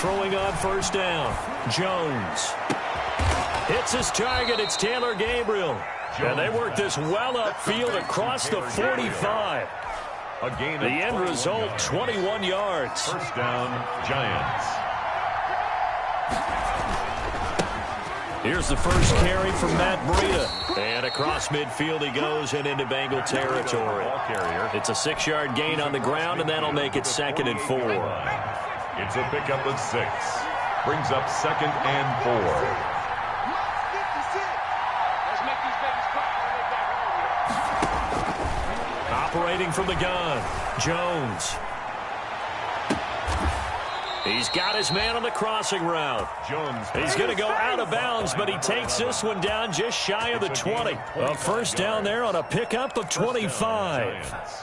throwing on first down. Jones hits his target. It's Taylor Gabriel. And they work this well upfield across the 45. The end result, 21 yards. First down, Giants. Here's the first carry from Matt Breida. And across midfield he goes and into Bengal territory. It's a 6-yard gain on the ground, and that'll make it 2nd and 4. It's a pickup of 6. Brings up 2nd and 4. Operating from the gun, Jones. He's got his man on the crossing route. Jones. He's going to go out of bounds, but he takes this one down just shy of the 20. A first down there on a pickup of 25.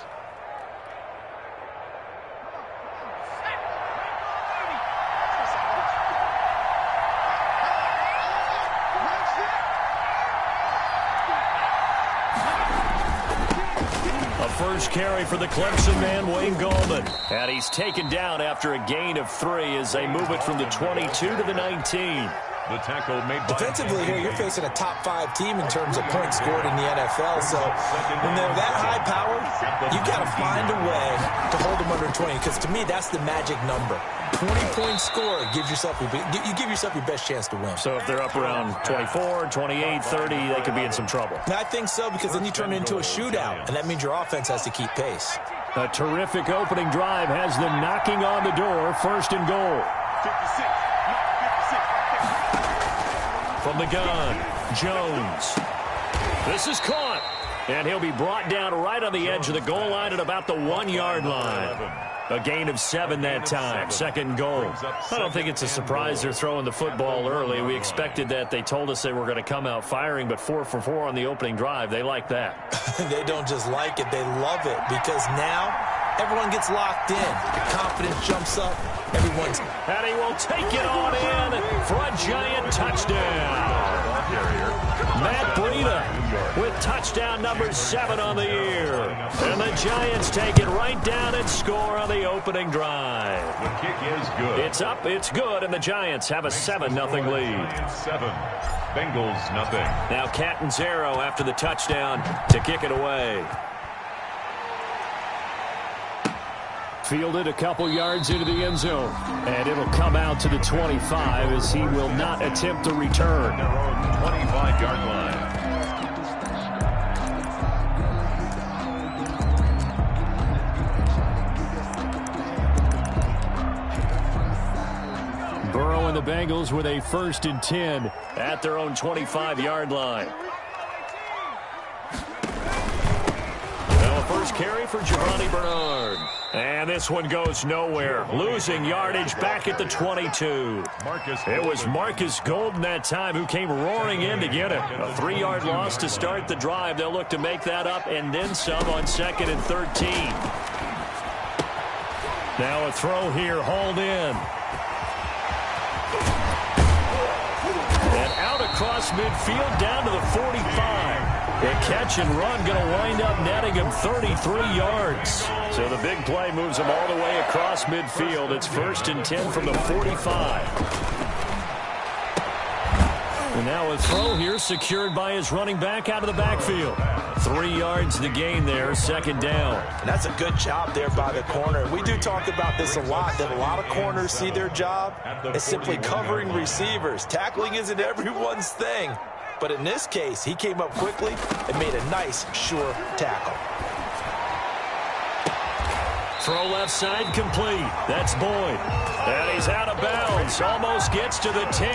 First carry for the Clemson man, Wayne Gallman. And he's taken down after a gain of 3 as they move it from the 22 to the 19. The tackle made defensively here, you're facing a top 5 team in terms of points scored in the NFL. So when they're that high powered, you've got to find a way to hold them under 20. Because to me, that's the magic number. 20-point score gives yourself you give yourself your best chance to win. So if they're up around 24, 28, 30, they could be in some trouble. And I think so, because then you turn it into a shootout, and that means your offense has to keep pace. A terrific opening drive has them knocking on the door. 1st and goal. 56. From the gun, Jones. This is caught. And he'll be brought down right on the edge of the goal line at about the 1-yard line. A gain of 7 that time. 2nd goal. I don't think it's a surprise they're throwing the football early. We expected that. They told us they were going to come out firing, but 4 for 4 on the opening drive. They like that. They don't just like it. They love it, because now everyone gets locked in. The confidence jumps up. Everyone's... And he will take it on in for a giant touchdown. Matt Breida with touchdown number 7 on the year. And the Giants take it right down and score on the opening drive. The kick is good. It's up, it's good, and the Giants have a 7-0 lead. 7. Bengals nothing. Now Catanzaro after the touchdown to kick it away. Fielded a couple yards into the end zone. And it'll come out to the 25 as he will not attempt a return. Their own 25-yard line. Burrow and the Bengals with a 1st and 10 at their own 25-yard line. Now a first carry for Giovanni Bernard. And this one goes nowhere. Losing yardage back at the 22. It was Marcus Golden that time who came roaring in to get it. A 3-yard loss to start the drive. They'll look to make that up and then some on 2nd and 13. Now a throw here, hauled in. And out across midfield down to the 45. The catch and run going to wind up netting him 33 yards. So the big play moves him all the way across midfield. It's 1st and 10 from the 45. And now a throw here secured by his running back out of the backfield. 3 yards the gain there, 2nd down. And that's a good job there by the corner. We do talk about this a lot, that a lot of corners see their job as simply covering receivers. Tackling isn't everyone's thing. But in this case, he came up quickly and made a nice, sure tackle. Throw left side complete. That's Boyd. And he's out of bounds. Almost gets to the 10.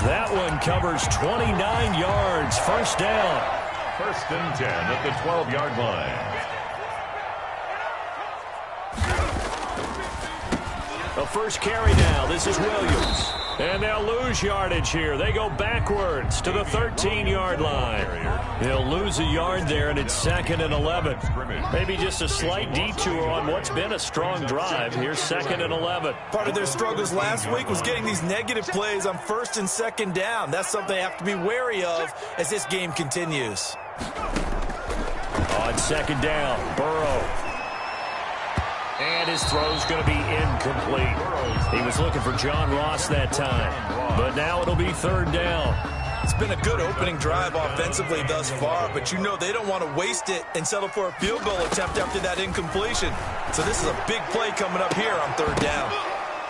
That one covers 29 yards. 1st down. 1st and 10 at the 12-yard line. A first carry now. This is Williams. And they'll lose yardage here. They go backwards to the 13-yard line. They'll lose a yard there, and it's 2nd and 11. Maybe just a slight detour on what's been a strong drive. Here's 2nd and 11. Part of their struggles last week was getting these negative plays on 1st and 2nd down. That's something they have to be wary of as this game continues. On 2nd down, Burrow. And his throw's going to be incomplete. He was looking for John Ross that time. But now it'll be third down. It's been a good opening drive offensively thus far, but you know they don't want to waste it and settle for a field goal attempt after that incompletion. So this is a big play coming up here on third down.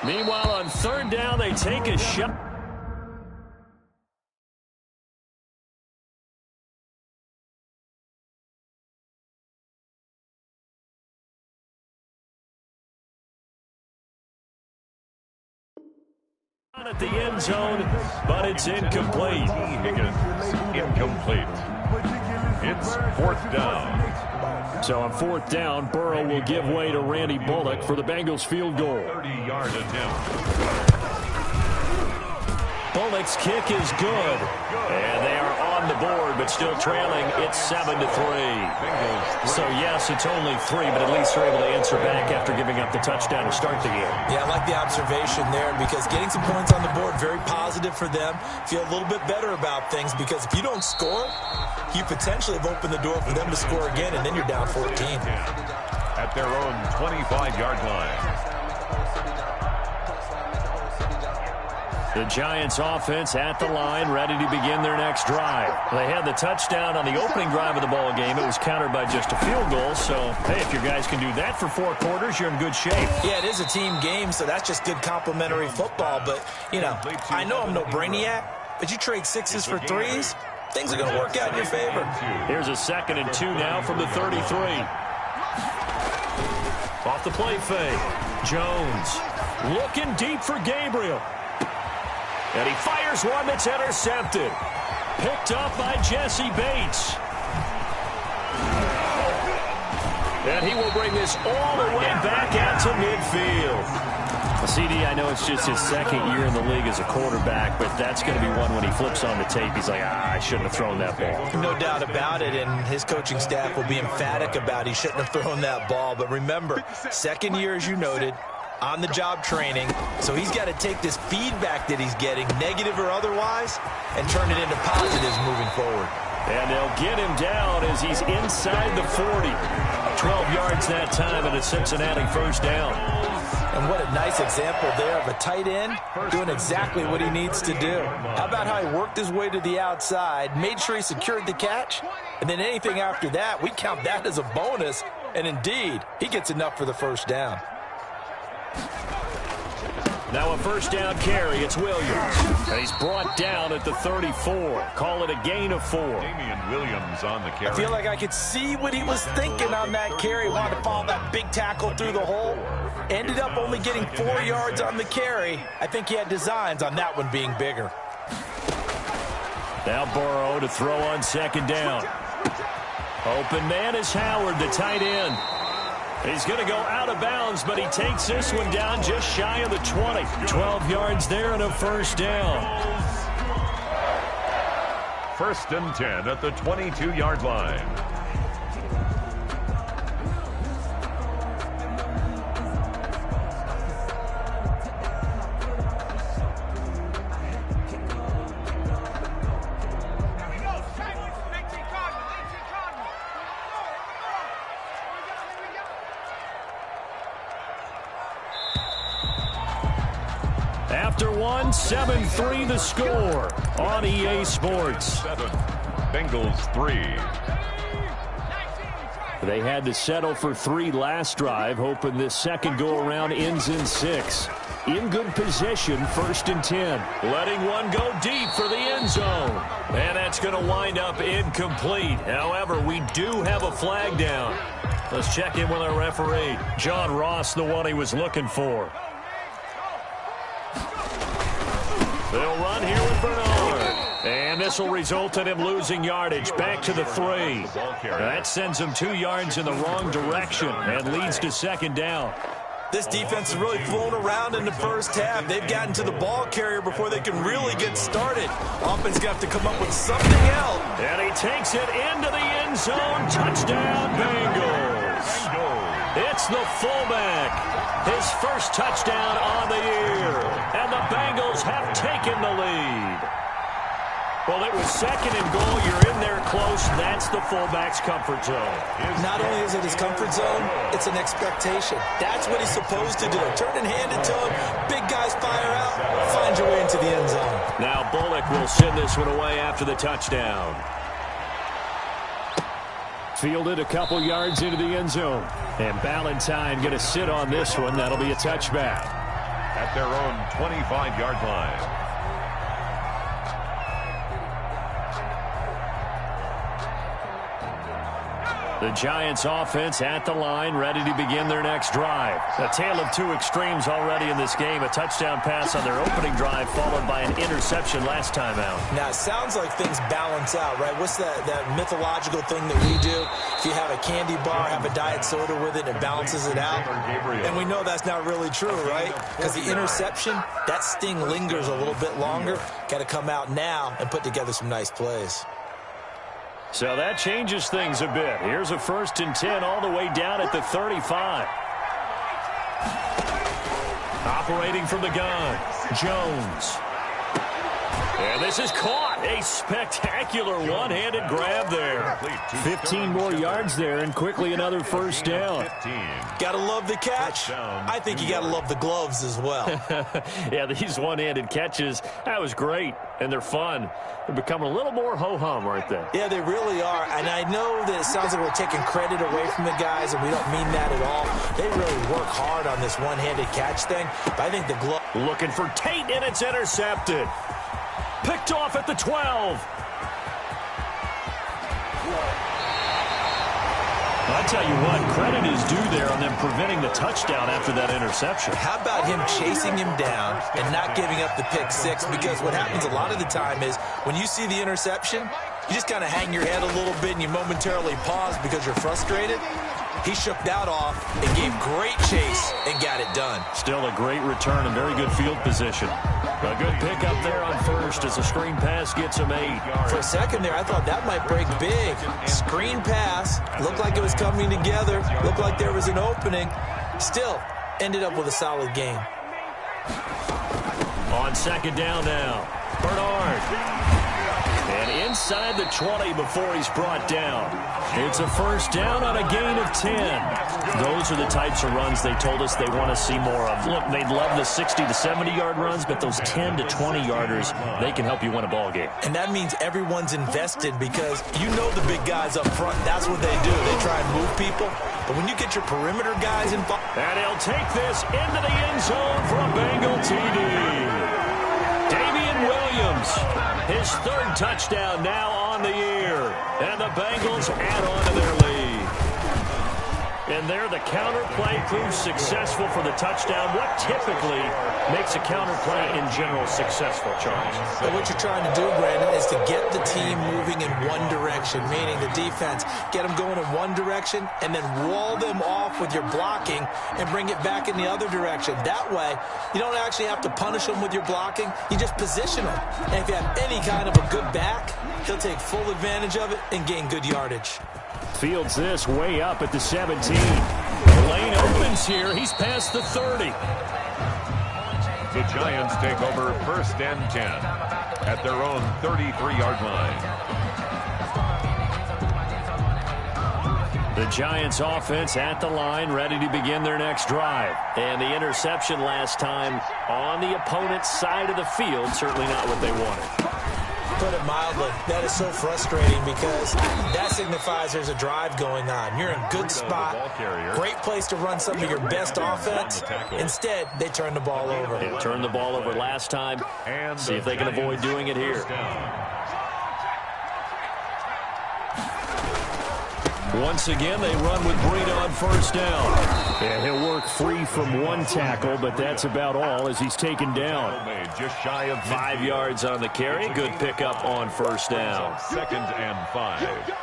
Meanwhile, on third down, they take a shot. At the end zone, but it's incomplete. Higgins, incomplete. It's fourth down. So on fourth down, Burrow will give way to Randy Bullock for the Bengals field goal. 30-yard attempt. Bullock's kick is good. And they are on the board, but still trailing. It's 7-3. So, yes, it's only 3, but at least they're able to answer back after giving up the touchdown to start the game. Yeah, I like the observation there because getting some points on the board, very positive for them. Feel a little bit better about things because if you don't score, you potentially have opened the door for them to score again, and then you're down 14. At their own 25-yard line. The Giants offense at the line, ready to begin their next drive. They had the touchdown on the opening drive of the ball game. It was countered by just a field goal. So, hey, if your guys can do that for 4 quarters, you're in good shape. Yeah, it is a team game, so that's just good complimentary football. But, you know, I know I'm no brainiac, but you trade 6s for 3s, things are going to work out in your favor. Here's a 2nd and 2 now from the 33. Off the play fake. Jones looking deep for Gabriel. And he fires one that's intercepted. Picked up by Jesse Bates. And he will bring this all the way back out to midfield. CD, I know it's just his 2nd year in the league as a quarterback, but that's going to be one when he flips on the tape. He's like, I shouldn't have thrown that ball. No doubt about it, and his coaching staff will be emphatic about he shouldn't have thrown that ball. But remember, 2nd year, as you noted, on-the-job training, so he's got to take this feedback that he's getting, negative or otherwise, and turn it into positives moving forward. And they'll get him down as he's inside the 40. 12 yards that time, and a Cincinnati first down. And what a nice example there of a tight end doing exactly what he needs to do. How about how he worked his way to the outside, made sure he secured the catch, and then anything after that, we count that as a bonus, and indeed, he gets enough for the first down. Now a first down carry. It's Williams. And he's brought down at the 34. Call it a gain of 4. Damian Williams on the carry. I feel like I could see what he was thinking on that carry. Wanted to follow that big tackle through the hole. Ended up only getting 4 yards on the carry. I think he had designs on that one being bigger. Now Burrow to throw on 2nd down. Open man is Howard, the tight end. He's going to go out of bounds, but he takes this one down just shy of the 20. 12 yards there and a first down. 1st and 10 at the 22-yard line. After 7-3 the score on EA Sports. 7, Bengals 3. They had to settle for 3 last drive, hoping this second go-around ends in 6. In good position, 1st and 10. Letting one go deep for the end zone. And that's going to wind up incomplete. However, we do have a flag down. Let's check in with our referee. John Ross, the one he was looking for. They'll run here with Bernard. And this will result in him losing yardage back to the 3. That sends him 2 yards in the wrong direction and leads to 2nd down. This defense has really flown around in the first half. They've gotten to the ball carrier before they can really get started. Offense got to come up with something else. And he takes it into the end zone. Touchdown, Bengals. It's the fullback. His first touchdown on the year. And the Bengals have taken the lead. Well, it was 2nd and goal. You're in there close. That's the fullback's comfort zone. Not only is it his comfort zone, it's an expectation. That's what he's supposed to do. Turn and hand it to him. Big guys fire out. Find your way into the end zone. Now Bullock will send this one away after the touchdown. Fielded a couple yards into the end zone. And Ballantyne going to sit on this one. That'll be a touchback. At their own 25-yard line. The Giants offense at the line, ready to begin their next drive. A tale of two extremes already in this game. A touchdown pass on their opening drive, followed by an interception last time out. Now, it sounds like things balance out, right? What's that mythological thing that we do? If you have a candy bar, have a diet soda with it, it balances it out. And we know that's not really true, right? Because the interception, that sting lingers a little bit longer. Got to come out now and put together some nice plays. So that changes things a bit. Here's a 1st and 10 all the way down at the 35. Operating from the gun, Jones. And this is caught. A spectacular one-handed grab there. 15 more yards there and quickly another 1st down. Gotta love the catch. I think you gotta love the gloves as well. Yeah, these one-handed catches, that was great. And they're fun. They're becoming a little more ho-hum, aren't they? Yeah, they really are. And I know that it sounds like we're taking credit away from the guys, and we don't mean that at all. They really work hard on this one-handed catch thing. But I think the glove... Looking for Tate, and it's intercepted. Picked off at the 12. I tell you what, credit is due there on them preventing the touchdown after that interception. How about him chasing him down and not giving up the pick six? Because what happens a lot of the time is when you see the interception, you just kind of hang your head a little bit and you momentarily pause because you're frustrated. He shook that off and gave great chase and got it done. Still a great return and very good field position. A good pickup there on 1st as a screen pass gets him 8. For a second there, I thought that might break big. Screen pass. Looked like it was coming together. Looked like there was an opening. Still, ended up with a solid game. On 2nd down now, Bernard. And inside the 20 before he's brought down. It's a 1st down on a gain of 10. Those are the types of runs they told us they want to see more of. Look, they'd love the 60 to 70-yard runs, but those 10 to 20-yarders, they can help you win a ball game. And that means everyone's invested because you know the big guys up front, that's what they do. They try and move people. But when you get your perimeter guys involved... And he'll take this into the end zone for a Bengal TD. Damian Williams, his 3rd touchdown now on the year. And the Bengals add on to their lead. And there the counter play proves successful for the touchdown. What typically makes a counter play in general successful, Charles? But what you're trying to do, Brandon, is to get the team moving in one direction, meaning the defense, get them going in one direction and then wall them off with your blocking and bring it back in the other direction. That way, you don't actually have to punish them with your blocking. You just position them. And if you have any kind of a good back, he'll take full advantage of it and gain good yardage. Fields this way up at the 17. The lane opens here. He's past the 30. The Giants take over 1st and 10 at their own 33-yard line. The Giants offense at the line, ready to begin their next drive. And the interception last time on the opponent's side of the field, certainly not what they wanted. Put it mildly, that is so frustrating because that signifies there's a drive going on. You're in a good spot, great place to run some of your best offense. Instead, they turn the ball over. They turned the ball over last time. See if they can avoid doing it here. Once again, they run with Breida on 1st down. And he'll work free from one tackle, but that's about all as he's taken down. Just shy of 5 yards on the carry. Good pickup on 1st down. 2nd and 5.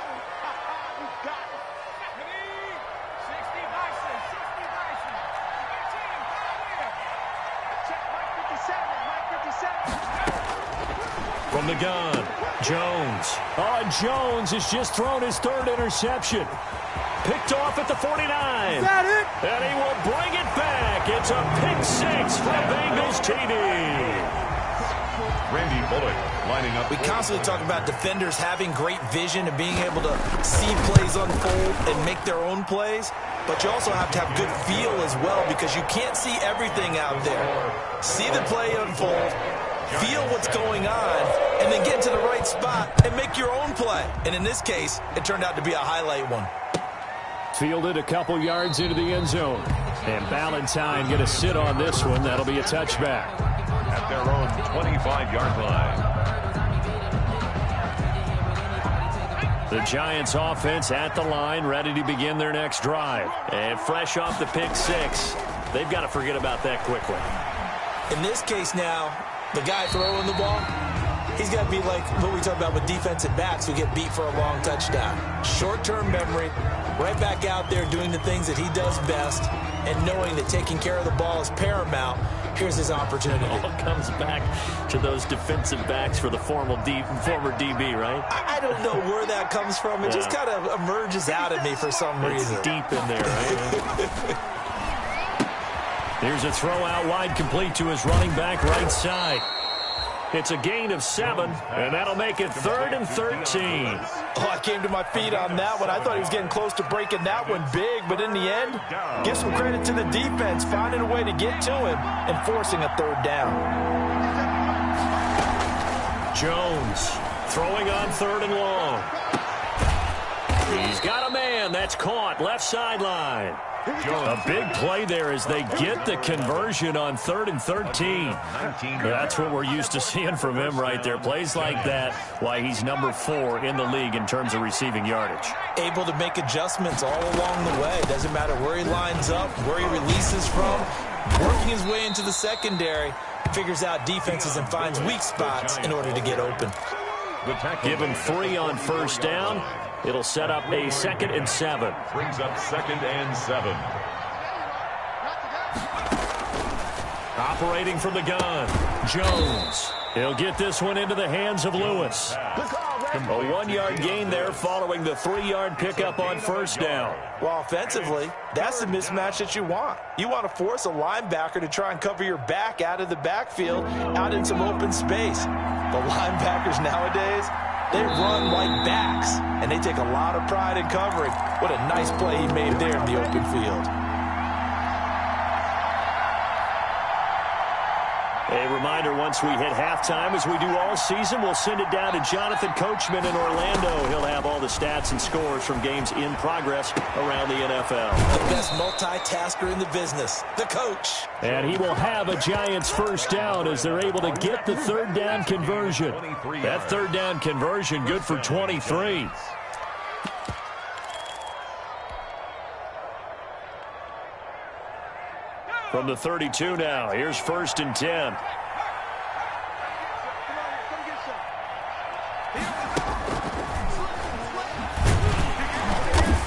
From the gun, Jones. Oh, and Jones has just thrown his 3rd interception. Picked off at the 49. Is that it? And he will bring it back. It's a pick 6 for Bengals TD. Randy Bullock lining up. We constantly talk about defenders having great vision and being able to see plays unfold and make their own plays. But you also have to have good feel as well because you can't see everything out there. See the play unfold, feel what's going on, and then get to the right spot and make your own play. And in this case, it turned out to be a highlight one. Fielded a couple yards into the end zone. And Valentine going to sit on this one. That'll be a touchback. At their own 25-yard line. The Giants offense at the line, ready to begin their next drive. And fresh off the pick six, they've got to forget about that quickly. In this case now, the guy throwing the ball, he's got to be like what we talk about with defensive backs who get beat for a long touchdown. Short-term memory, right back out there doing the things that he does best, and knowing that taking care of the ball is paramount. Here's his opportunity. It all comes back to those defensive backs for the former DB, right? I don't know where that comes from. It just kind of emerges out of me for some reason. It's deep in there, right? Here's a throw out wide, complete to his running back right side. It's a gain of 7, and that'll make it 3rd and 13. Oh, I came to my feet on that one. I thought he was getting close to breaking that one big, but in the end, give some credit to the defense, finding a way to get to him and forcing a 3rd down. Jones throwing on 3rd and long. He's got a man. That's caught left sideline. A big play there as they get the conversion on 3rd and 13. That's what we're used to seeing from him right there. Plays like that, why he's number 4 in the league in terms of receiving yardage. Able to make adjustments all along the way. Doesn't matter where he lines up, where he releases from. Working his way into the secondary, figures out defenses and finds weak spots in order to get open. Give him 3 on 1st down. It'll set up a 2nd and 7. Brings up 2nd and 7. Operating from the gun, Jones. He'll get this one into the hands of Lewis. A 1-yard gain there following the 3-yard pickup on 1st down. Well, offensively, that's the mismatch that you want. You want to force a linebacker to try and cover your back out of the backfield, out in some open space. The linebackers nowadays, they run like backs, and they take a lot of pride in covering. What a nice play he made there in the open field. A reminder, once we hit halftime, as we do all season, we'll send it down to Jonathan Coachman in Orlando. He'll have all the stats and scores from games in progress around the NFL. The best multitasker in the business, the coach. And he will have a Giants 1st down as they're able to get the 3rd down conversion. That 3rd down conversion good for 23. From the 32 now, here's 1st and 10.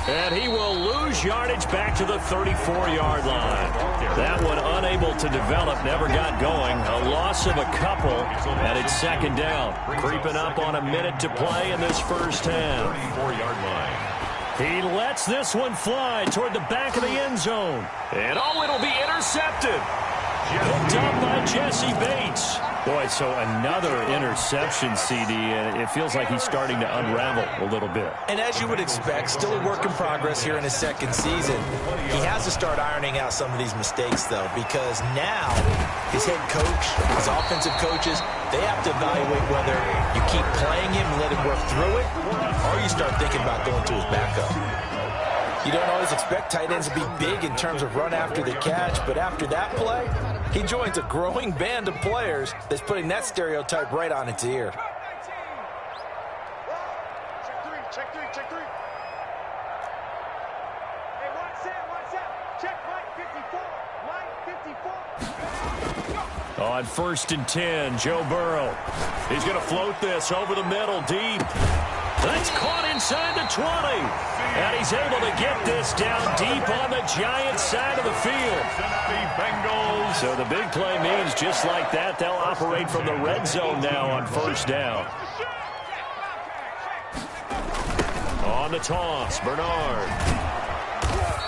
And he will lose yardage back to the 34-yard line. That one unable to develop, never got going. A loss of a couple, and it's 2nd down. Creeping up on a minute to play in this first half. 34-yard line. He lets this one fly toward the back of the end zone. And oh, it'll be intercepted. Picked up by Jesse Bates. Boy, so another interception, CD, and it feels like he's starting to unravel a little bit. And as you would expect, still a work in progress here in his 2nd season. He has to start ironing out some of these mistakes, though, because now his head coach, his offensive coaches, they have to evaluate whether you keep playing him and let him work through it, or you start thinking about going to his backup. You don't always expect tight ends to be big in terms of run after the catch, but after that play, he joins a growing band of players that's putting that stereotype right on its ear. Check three. Hey, watch out. Check Mike 54. On 1st and 10, Joe Burrow. He's going to float this over the middle, deep. That's caught inside the 20. And he's able to get this down deep on the Giants side of the field. So the big play means just like that, they'll operate from the red zone now on 1st down. On the toss, Bernard.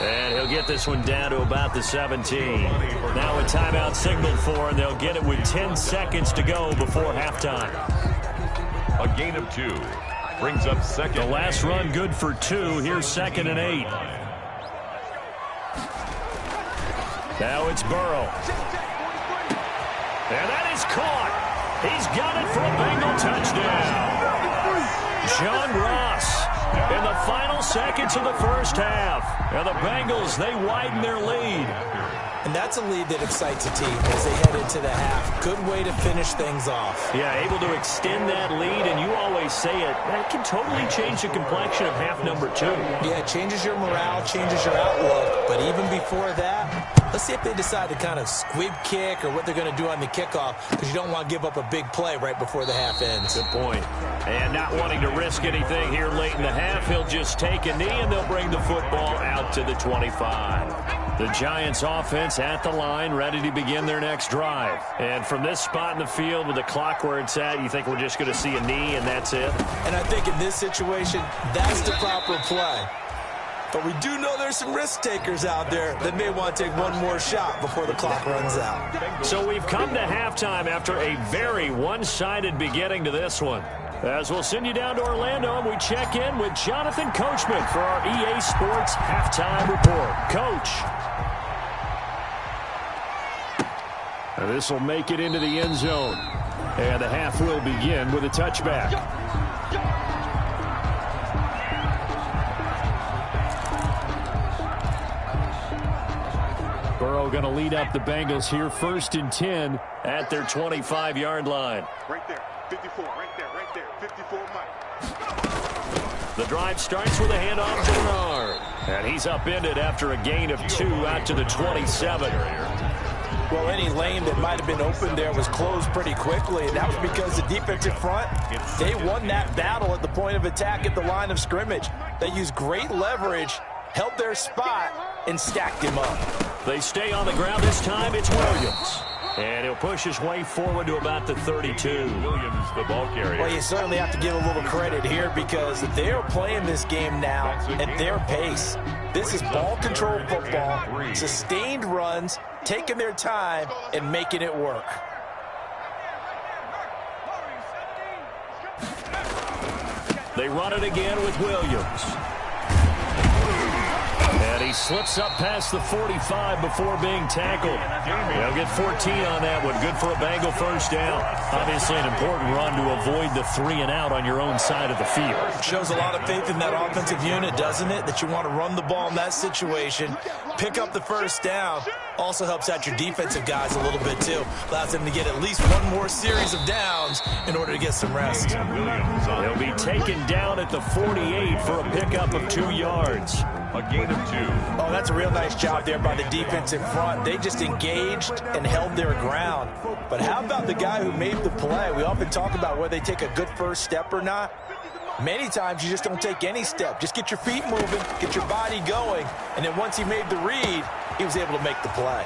And he'll get this one down to about the 17. Now a timeout signaled for, and they'll get it with 10 seconds to go before halftime. A gain of 2 brings up second. The last run good for 2. Here's 2nd and 8. Now it's Burrow. And that is caught. He's got it for a Bengal touchdown. John Ross in the final seconds of the first half. And the Bengals, they widen their lead. And that's a lead that excites a team as they head into the half. Good way to finish things off. Yeah, able to extend that lead, and you always say it, that can totally change the complexion of half number 2. Yeah, it changes your morale, changes your outlook. But even before that, let's see if they decide to kind of squib kick or what they're going to do on the kickoff, because you don't want to give up a big play right before the half ends. Good point. And not wanting to risk anything here late in the half, he'll just take a knee, and they'll bring the football out to the 25. The Giants offense at the line, ready to begin their next drive. And from this spot in the field with the clock where it's at, you think we're just going to see a knee and that's it? And I think in this situation, that's the proper play. But we do know there's some risk takers out there that may want to take one more shot before the clock runs out. So we've come to halftime after a very one-sided beginning to this one. As we'll send you down to Orlando, and we check in with Jonathan Coachman for our EA Sports Halftime Report. Coach. And this will make it into the end zone. And the half will begin with a touchback. Burrow going to lead up the Bengals here, 1st and 10 at their 25-yard line. Right there, 54, right there, 54, Mike. The drive starts with a handoff to Bernard. And he's upended after a gain of 2 out to the 27. Well, any lane that might have been open there was closed pretty quickly, and that was because the defensive front, they won that battle at the point of attack at the line of scrimmage. They used great leverage, held their spot, and stacked him up. They stay on the ground this time. It's Williams. And he'll push his way forward to about the 32. Williams, the ball carrier. Well, you certainly have to give a little credit here because they're playing this game now at their pace. This is ball control football, sustained runs, taking their time and making it work. They run it again with Williams. And he slips up past the 45 before being tackled. They'll get 14 on that one. Good for a Bengal first down. Obviously an important run to avoid the 3 and out on your own side of the field. Shows a lot of faith in that offensive unit, doesn't it? That you want to run the ball in that situation, pick up the first down. Also helps out your defensive guys a little bit too. Allows them to get at least one more series of downs in order to get some rest. They'll be taken down at the 48 for a pickup of 2 yards. A gain of 2. Oh, that's a real nice job there by the defensive front. They just engaged and held their ground. But how about the guy who made the play? We often talk about whether they take a good first step or not. Many times you just don't take any step. Just get your feet moving, get your body going, and then once he made the read, he was able to make the play.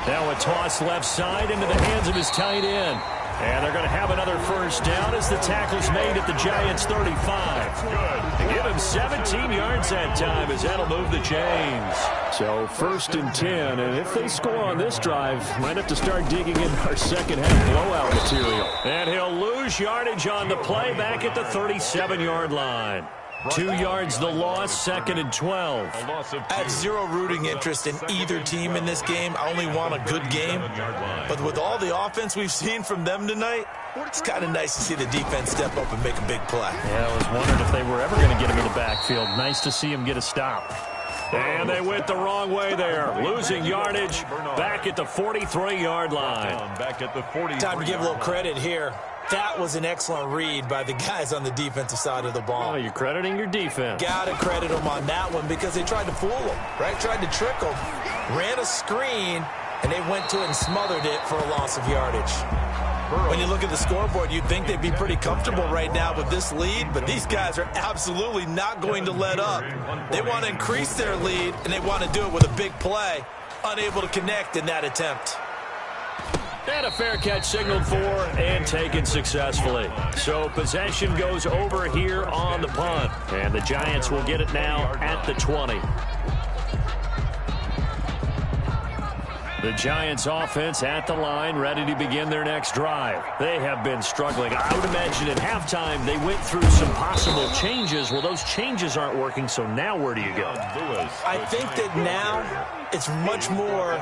Now a toss left side into the hands of his tight end. And they're going to have another first down as the tackle's made at the Giants' 35. Good. Give him 17 yards that time as that'll move the chains. So 1st and 10, and if they score on this drive, might have to start digging in our second half blowout material. And he'll lose yardage on the play back at the 37-yard line. 2 yards the loss, 2nd and 12. I have zero rooting interest in either team in this game. I only want a good game. But with all the offense we've seen from them tonight, it's kind of nice to see the defense step up and make a big play. Yeah, I was wondering if they were ever going to get him in the backfield. Nice to see him get a stop. And they went the wrong way there. Losing yardage back at the 43-yard line. Back at the 40. Time to give a little credit here. That was an excellent read by the guys on the defensive side of the ball. Oh, you're crediting your defense. Got to credit them on that one because they tried to fool them, right? Tried to trick them. Ran a screen, and they went to it and smothered it for a loss of yardage. When you look at the scoreboard, you'd think they'd be pretty comfortable right now with this lead, but these guys are absolutely not going to let up. They want to increase their lead, and they want to do it with a big play. Unable to connect in that attempt. And a fair catch signaled for and taken successfully. So possession goes over here on the punt. And the Giants will get it now at the 20. The Giants offense at the line, ready to begin their next drive. They have been struggling. I would imagine at halftime they went through some possible changes. Well, those changes aren't working, so now where do you go? I think that now it's much more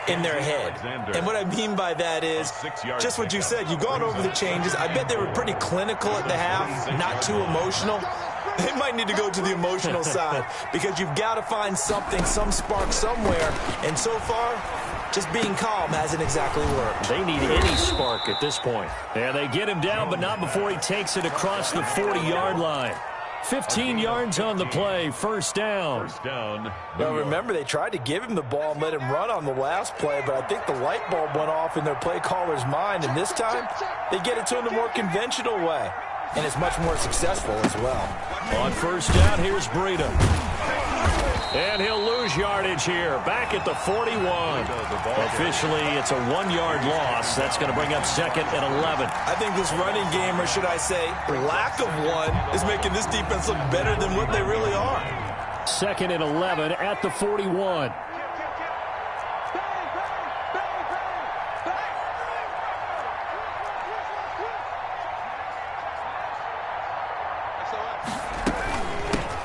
in their head. And what I mean by that is just what you said. You've gone over the changes. I bet they were pretty clinical at the half, not too emotional. They might need to go to the emotional side because you've got to find something, some spark somewhere. And so far, just being calm hasn't exactly worked. They need any spark at this point. And they get him down, but not before he takes it across the 40-yard line. 15 yards on the play, first down. Now remember, they tried to give him the ball and let him run on the last play, but I think the light bulb went off in their play caller's mind, and this time they get it to him the more conventional way. And it's much more successful as well. On first down, here's Breida. And he'll lose yardage here. Back at the 41. Officially, it's a 1-yard loss. That's going to bring up second and 11. I think this running game, or should I say lack of one, is making this defense look better than what they really are. Second and 11 at the 41.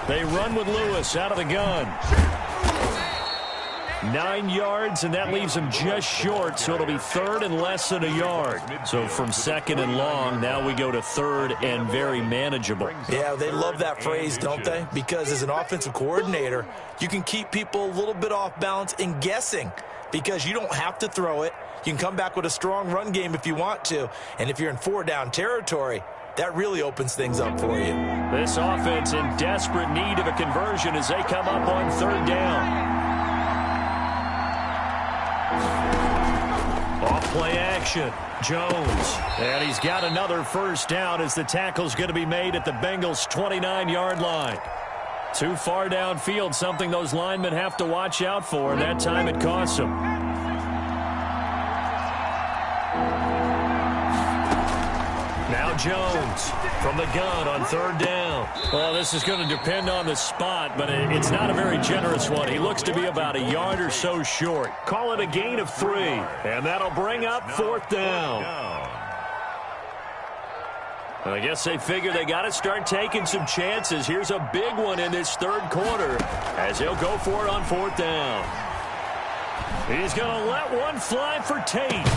They run with Lewis out of the gun. 9 yards, and that leaves him just short, so it'll be third and less than a yard. So from second and long, now we go to third and very manageable. Yeah, they love that phrase, don't they? Because as an offensive coordinator, you can keep people a little bit off balance and guessing because you don't have to throw it. You can come back with a strong run game if you want to. And if you're in 4-down territory, that really opens things up for you. This offense in desperate need of a conversion as they come up on third down. Off play action. Jones. And he's got another first down as the tackle's going to be made at the Bengals' 29-yard line. Too far downfield, something those linemen have to watch out for, and that time it costs them. Now Jones from the gun on third down. Well, this is going to depend on the spot, but it's not a very generous one. He looks to be about a yard or so short. Call it a gain of 3, and that'll bring up fourth down. I guess they figure they got to start taking some chances. Here's a big one in this third quarter as he'll go for it on fourth down. He's going to let one fly for Tate.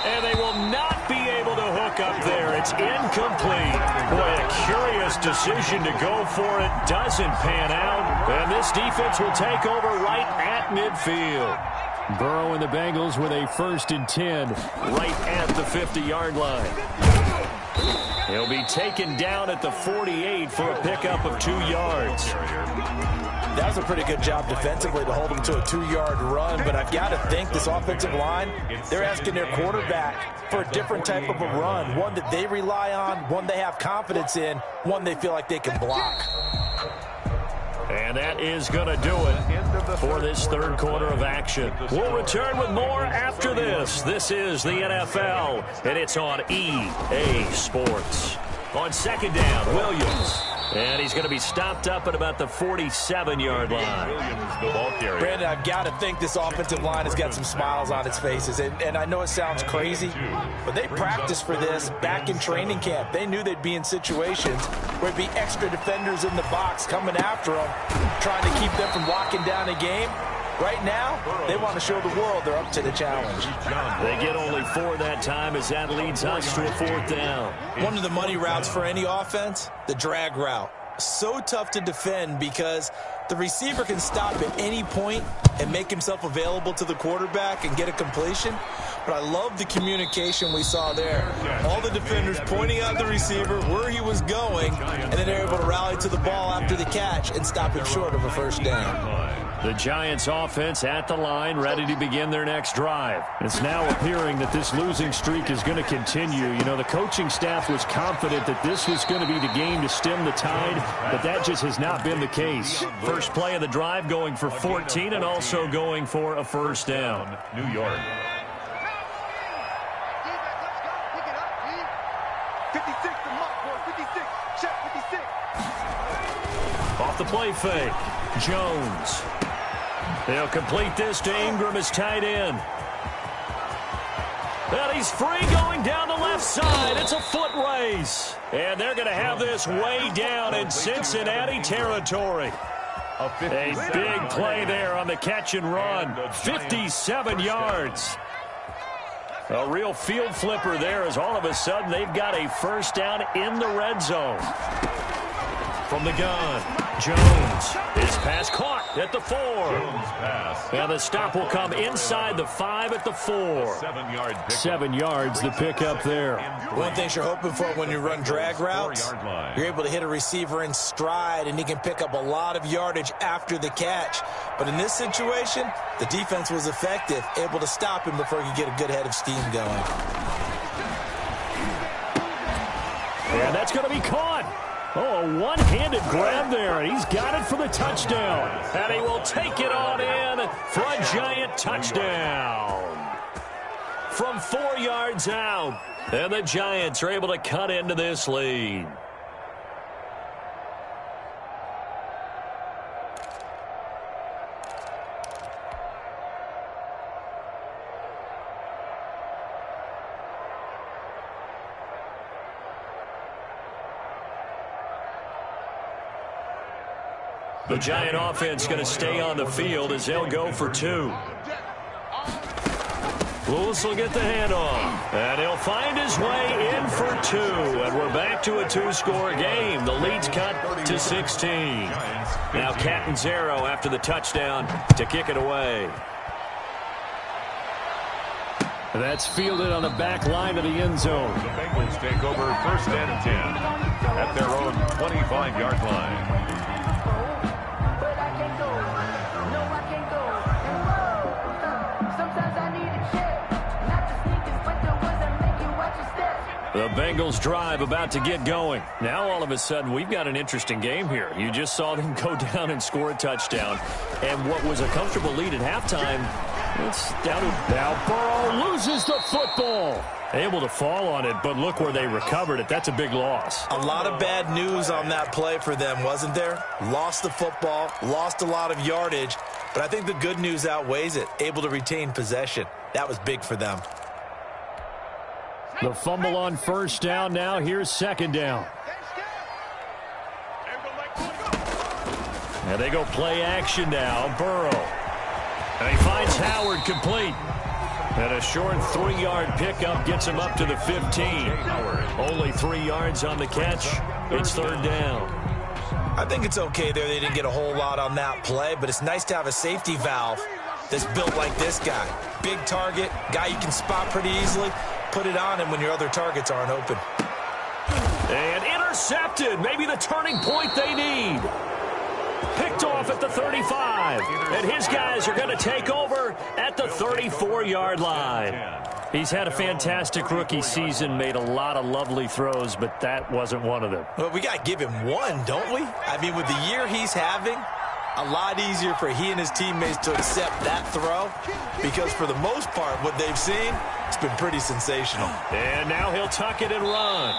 And they will not be able to hook up there. It's incomplete. Boy, a curious decision to go for it. Doesn't pan out. And this defense will take over right at midfield. Burrow and the Bengals with a 1st and 10 right at the 50-yard line. He'll be taken down at the 48 for a pickup of 2 yards. That was a pretty good job defensively to hold him to a 2-yard run, but I've got to think this offensive line, they're asking their quarterback for a different type of a run, one that they rely on, one they have confidence in, one they feel like they can block. And that is going to do it for this third quarter of action. We'll return with more after this. This is the NFL, and it's on EA Sports. On second down, Williams. And he's going to be stopped up at about the 47-yard line. Brandon, I've got to think this offensive line has got some smiles on its faces. And I know it sounds crazy, but they practiced for this back in training camp. They knew they'd be in situations where it'd be extra defenders in the box coming after them, trying to keep them from locking down a game. Right now, they want to show the world they're up to the challenge. They get only 4 that time as that leads us to a fourth down. One of the money routes for any offense, the drag route. So tough to defend because the receiver can stop at any point and make himself available to the quarterback and get a completion. But I love the communication we saw there. All the defenders pointing out the receiver where he was going, and then they're able to rally to the ball after the catch and stop him short of a first down. The Giants offense at the line, ready to begin their next drive. It's now appearing that this losing streak is going to continue. You know, the coaching staff was confident that this was going to be the game to stem the tide, but that just has not been the case. First play of the drive going for 14 and also going for a first down. New York. 56 to Mark, boy. 56. Check 56. Off the play fake. Jones. They'll complete this to Ingram as tight end. And he's free going down the left side. It's a foot race. And they're going to have this way down in Cincinnati territory. A big play there on the catch and run. 57 yards. A real field flipper there as all of a sudden they've got a first down in the red zone. From the gun, Jones. His pass caught at the 4. Now the stop will come inside the 5 at the 4. 7 yards the pickup there. One thing you're hoping for when you run drag routes, you're able to hit a receiver in stride and he can pick up a lot of yardage after the catch. But in this situation, the defense was effective, able to stop him before he could get a good head of steam going. And that's going to be caught. Oh, a one-handed grab there. He's got it for the touchdown. And he will take it on in for a giant touchdown. From 4 yards out. And the Giants are able to cut into this lead. The Giant offense going to stay on the field as they'll go for 2. Lewis will get the handoff, and he'll find his way in for 2. And we're back to a 2-score game. The lead's cut to 16. Now Catanzaro after the touchdown to kick it away. That's fielded on the back line of the end zone. The Bengals take over first and 10 at their own 25-yard line. The Bengals drive about to get going. Now all of a sudden we've got an interesting game here. You just saw them go down and score a touchdown. And what was a comfortable lead at halftime, it's down to now Burrow loses the football. Able to fall on it, but look where they recovered it. That's a big loss. A lot of bad news on that play for them, wasn't there? Lost the football, lost a lot of yardage, but I think the good news outweighs it. Able to retain possession. That was big for them. The fumble on first down now. Here's second down. And they go play action now. Burrow. And he finds Howard complete. And a short 3-yard pickup gets him up to the 15. Only 3 yards on the catch. It's third down. I think it's okay there. They didn't get a whole lot on that play, but it's nice to have a safety valve that's built like this guy. Big target, guy you can spot pretty easily. Put it on him when your other targets aren't open. And intercepted. Maybe the turning point they need. Picked off at the 35. And his guys are going to take over at the 34-yard line. He's had a fantastic rookie season, made a lot of lovely throws, but that wasn't one of them. Well, we got to give him one, don't we? I mean, with the year he's having, a lot easier for he and his teammates to accept that throw because for the most part, what they've seen, it's been pretty sensational. And now he'll tuck it and run.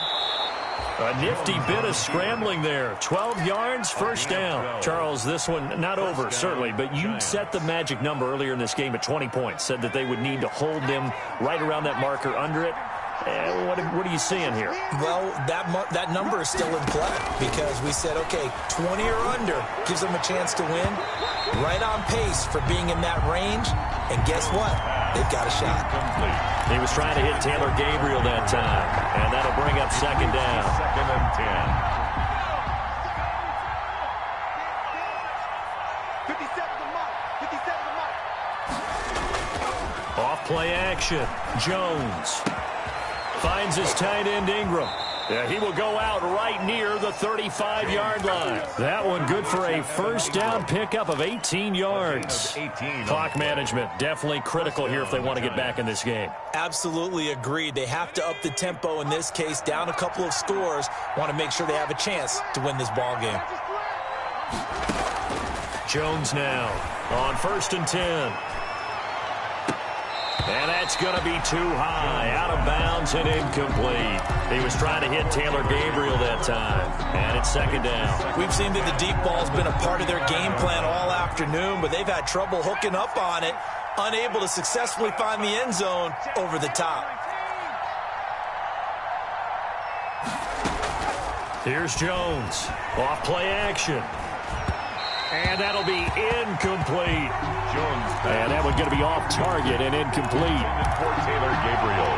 A nifty bit of scrambling there. 12 yards, first down. Charles, this one not over, certainly, but you set the magic number earlier in this game at 20 points. Said that they would need to hold them right around that marker under it. What are you seeing here? Well, that number is still in play because we said, okay, 20 or under gives them a chance to win. Right on pace for being in that range. And guess what? They've got a shot. He was trying to hit Taylor Gabriel that time. And that'll bring up second down. Second and 10. 57 to Mike. 57 to Mike. Off play action. Jones finds his tight end Ingram. Yeah, he will go out right near the 35-yard line. That one good for a first down pickup of 18 yards. Clock management definitely critical here if they want to get back in this game. Absolutely agreed. They have to up the tempo in this case, down a couple of scores. Want to make sure they have a chance to win this ball game. Jones now on first and 10. And that's going to be too high, out of bounds and incomplete. He was trying to hit Taylor Gabriel that time, and it's second down. We've seen that the deep ball's been a part of their game plan all afternoon, but they've had trouble hooking up on it, unable to successfully find the end zone over the top. Here's Jones. Off play action. And that'll be incomplete. Jones. And that one's going to be off target and incomplete. For Taylor Gabriel.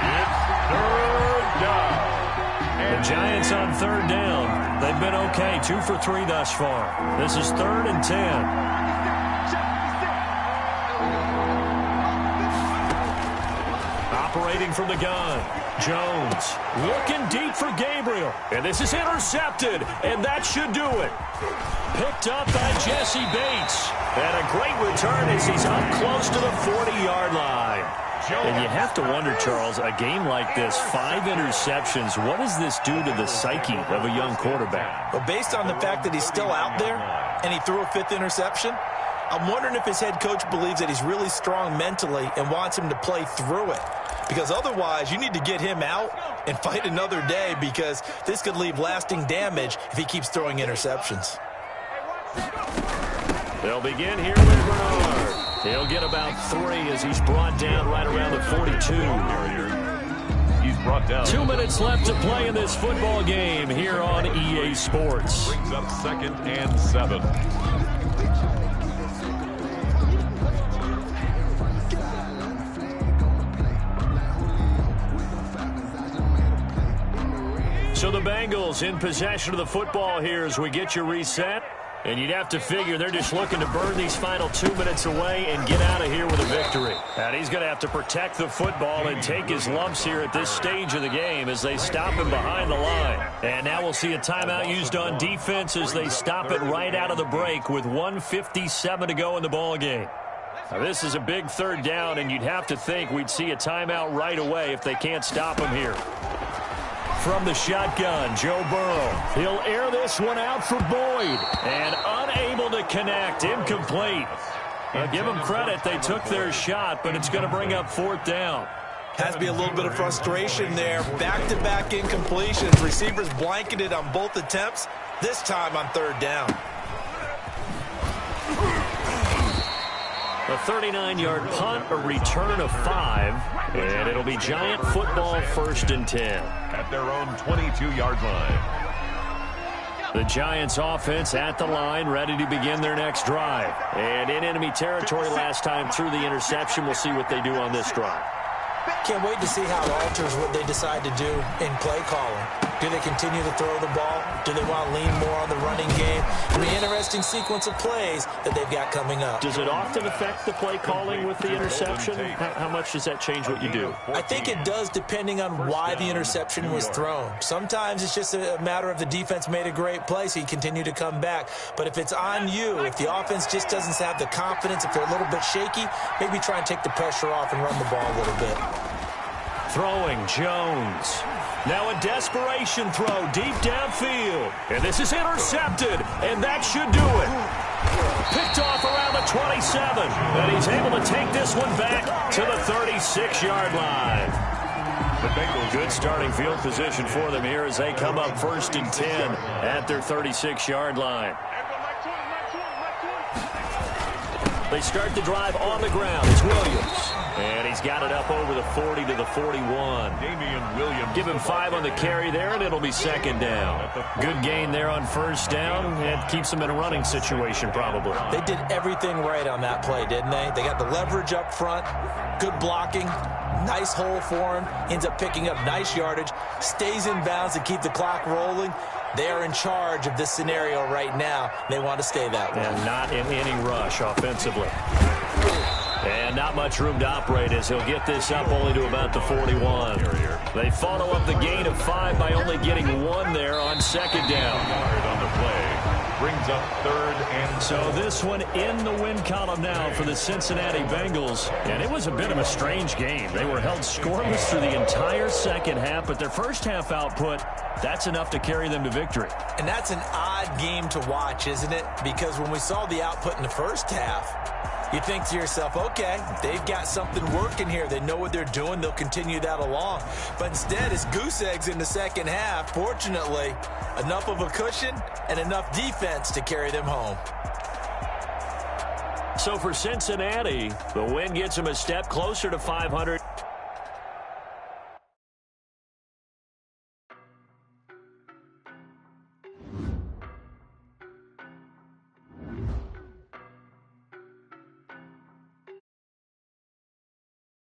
It's third down. The Giants on third down. They've been okay. 2 for 3 thus far. This is 3rd and 10. Operating from the gun. Jones looking deep for Gabriel. And this is intercepted. And that should do it. Picked up by Jesse Bates. And a great return as he's up close to the 40-yard line. And you have to wonder, Charles, a game like this, 5 interceptions, what does this do to the psyche of a young quarterback? But based on the fact that he's still out there and he threw a 5th interception, I'm wondering if his head coach believes that he's really strong mentally and wants him to play through it. Because otherwise, you need to get him out and fight another day, because this could leave lasting damage if he keeps throwing interceptions. They'll begin here with Bernard. He'll get about 3 as he's brought down right around the 42. He's brought down. 2 minutes left to play in this football game here on EA Sports. Brings up 2nd and 7. So the Bengals in possession of the football here as we get you reset. And you'd have to figure they're just looking to burn these final 2 minutes away and get out of here with a victory. And he's going to have to protect the football and take his lumps here at this stage of the game as they stop him behind the line. And now we'll see a timeout used on defense as they stop it right out of the break with 1:57 to go in the ball game. Now this is a big 3rd down, and you'd have to think we'd see a timeout right away if they can't stop him here. From the shotgun, Joe Burrow. He'll air this one out for Boyd. And unable to connect. Incomplete. Give them credit. They took their shot, but it's going to bring up 4th down. Has to be a little bit of frustration there. Back-to-back incompletions. Receivers blanketed on both attempts, this time on 3rd down. A 39-yard punt, a return of 5, and it'll be Giant football 1st and 10. At their own 22-yard line. The Giants offense at the line, ready to begin their next drive. And in enemy territory last time through the interception. We'll see what they do on this drive. Can't wait to see how it alters what they decide to do in play calling. Do they continue to throw the ball? Do they want to lean more on the running game? It'll be an interesting sequence of plays that they've got coming up. Does it often affect the play calling with the interception? How much does that change what you do? I think it does, depending on why the interception was thrown. Sometimes it's just a matter of the defense made a great play, so you continue to come back. But if it's on you, if the offense just doesn't have the confidence, if they're a little bit shaky, maybe try and take the pressure off and run the ball a little bit. Throwing, Jones. Now a desperation throw deep downfield. And this is intercepted, and that should do it. Picked off around the 27, and he's able to take this one back to the 36-yard line. The Bengals, good starting field position for them here as they come up 1st and 10 at their 36-yard line. They start the drive on the ground. It's Williams. And he's got it up over the 40 to the 41. Damian Williams. Give him 5 on the carry there, and it'll be 2nd down. Good gain there on 1st down. It keeps them in a running situation probably. They did everything right on that play, didn't they? They got the leverage up front, good blocking, nice hole for him, ends up picking up nice yardage, stays in bounds to keep the clock rolling. They are in charge of this scenario right now. They want to stay that way. And not in any rush offensively. And not much room to operate as he'll get this up only to about the 41. They follow up the gain of 5 by only getting 1 there on 2nd down. On the play. Brings up 3rd and so this one in the win column now for the Cincinnati Bengals. And it was a bit of a strange game. They were held scoreless through the entire second half, but their first half output, that's enough to carry them to victory. And that's an odd game to watch, isn't it? Because when we saw the output in the first half, You think to yourself, okay, they've got something working here. They know what they're doing. They'll continue that along. But instead, it's goose eggs in the second half. Fortunately, enough of a cushion and enough defense to carry them home. So for Cincinnati, the win gets them a step closer to 500.